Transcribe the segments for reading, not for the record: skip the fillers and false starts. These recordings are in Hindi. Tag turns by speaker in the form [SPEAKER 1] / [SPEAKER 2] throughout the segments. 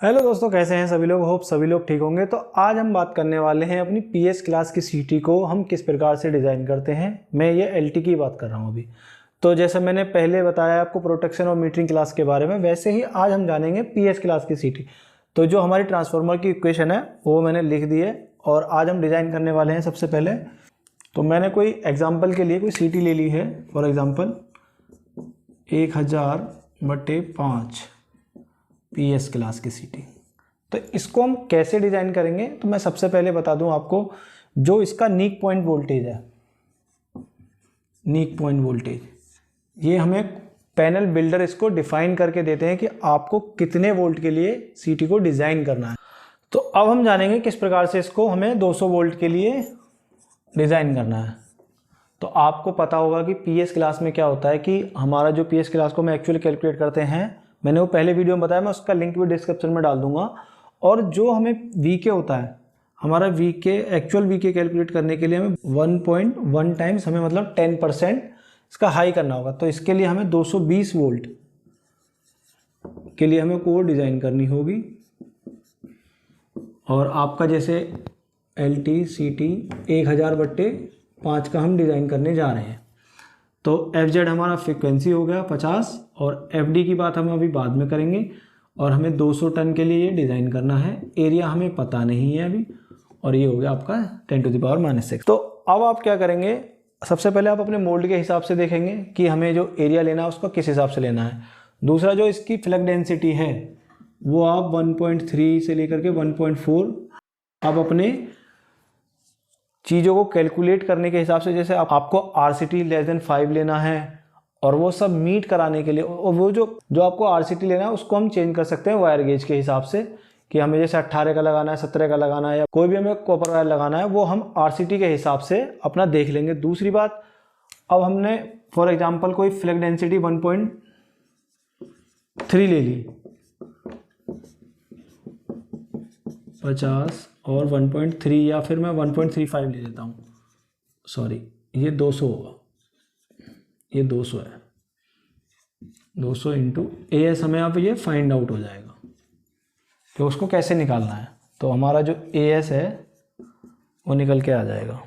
[SPEAKER 1] हेलो दोस्तों, कैसे हैं सभी लोग। होप सभी लोग ठीक होंगे। तो आज हम बात करने वाले हैं अपनी पीएस क्लास की सीटी को हम किस प्रकार से डिज़ाइन करते हैं। मैं ये एलटी की बात कर रहा हूँ अभी। तो जैसे मैंने पहले बताया आपको प्रोटेक्शन और मीटरिंग क्लास के बारे में, वैसे ही आज हम जानेंगे पीएस क्लास की सीटी। तो जो हमारी ट्रांसफार्मर की इक्वेशन है वो मैंने लिख दी है और आज हम डिज़ाइन करने वाले हैं। सबसे पहले तो मैंने कोई एग्जाम्पल के लिए कोई सीटी ले ली है। फॉर एग्ज़ाम्पल 1000/5 पीएस क्लास की सीटी। तो इसको हम कैसे डिज़ाइन करेंगे, तो मैं सबसे पहले बता दूं आपको, जो इसका नीक पॉइंट वोल्टेज है, नीक पॉइंट वोल्टेज, ये हमें पैनल बिल्डर इसको डिफाइन करके देते हैं कि आपको कितने वोल्ट के लिए सीटी को डिज़ाइन करना है। तो अब हम जानेंगे किस प्रकार से इसको हमें 200 वोल्ट के लिए डिज़ाइन करना है। तो आपको पता होगा कि पीएस क्लास में क्या होता है कि हमारा जो पीएस क्लास को हम एक्चुअली कैलकुलेट करते हैं, मैंने वो पहले वीडियो में बताया, मैं उसका लिंक भी डिस्क्रिप्शन में डाल दूंगा। और जो हमें वीके होता है, हमारा वीके एक्चुअल वीके कैलकुलेट करने के लिए हमें 1.1 टाइम्स हमें मतलब 10% इसका हाई करना होगा। तो इसके लिए हमें 220 वोल्ट के लिए हमें कोर डिज़ाइन करनी होगी। और आपका जैसे एल टी सी टी 1000/5 का हम डिज़ाइन करने जा रहे हैं। तो FZ हमारा फ्रिक्वेंसी हो गया 50 और FD की बात हम अभी बाद में करेंगे। और हमें 200 टन के लिए ये डिज़ाइन करना है। एरिया हमें पता नहीं है अभी। और ये हो गया आपका 10⁻⁻⁶। तो अब आप क्या करेंगे, सबसे पहले आप अपने मोल्ड के हिसाब से देखेंगे कि हमें जो एरिया लेना है उसको किस हिसाब से लेना है। दूसरा, जो इसकी फ्लक्स डेंसिटी है वो आप 1.3 से लेकर के 1.4 आप अपने चीज़ों को कैलकुलेट करने के हिसाब से, जैसे आपको RCT <5 लेना है और वो सब मीट कराने के लिए, और वो जो आपको RCT लेना है उसको हम चेंज कर सकते हैं वायर गेज के हिसाब से कि हमें जैसे 18 का लगाना है, 17 का लगाना है, या कोई भी हमें कॉपर वायर लगाना है, वो हम RCT के हिसाब से अपना देख लेंगे। दूसरी बात, अब हमने फॉर एग्जांपल कोई फ्लक्स डेंसिटी 1.3 ले ली, 50 और 1.3, या फिर मैं 1.35 ले लेता हूँ, सॉरी ये 200 होगा, ये 200 है। 200 इंटू AS हमें अब ये फाइंड आउट हो जाएगा कि उसको कैसे निकालना है। तो हमारा जो AS है वो निकल के आ जाएगा।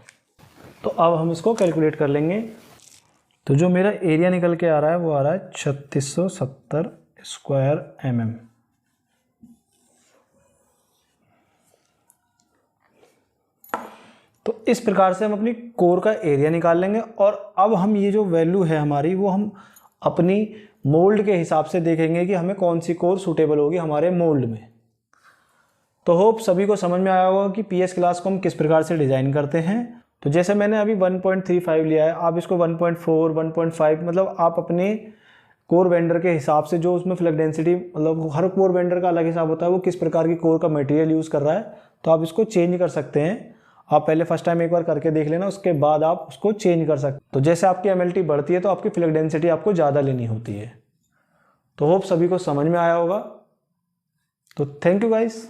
[SPEAKER 1] तो अब हम इसको कैलकुलेट कर लेंगे। तो जो मेरा एरिया निकल के आ रहा है वो आ रहा है 3670 स्क्वायर mm। तो इस प्रकार से हम अपनी कोर का एरिया निकाल लेंगे। और अब हम ये जो वैल्यू है हमारी, वो हम अपनी मोल्ड के हिसाब से देखेंगे कि हमें कौन सी कोर सूटेबल होगी हमारे मोल्ड में। तो होप सभी को समझ में आया होगा कि पीएस क्लास को हम किस प्रकार से डिज़ाइन करते हैं। तो जैसे मैंने अभी 1.35 लिया है, आप इसको 1.4, 1.5 मतलब आप अपने कोर वेंडर के हिसाब से, जो उसमें फ्लक्स डेंसिटी, मतलब हर कोर वेंडर का अलग हिसाब होता है, वो किस प्रकार की कोर का मटेरियल यूज़ कर रहा है, तो आप इसको चेंज कर सकते हैं। आप पहले फर्स्ट टाइम एक बार करके देख लेना, उसके बाद आप उसको चेंज कर सकते। तो जैसे आपकी MLT बढ़ती है तो आपकी फ्लक्स डेंसिटी आपको ज़्यादा लेनी होती है। तो होप सभी को समझ में आया होगा। तो थैंक यू गाइस।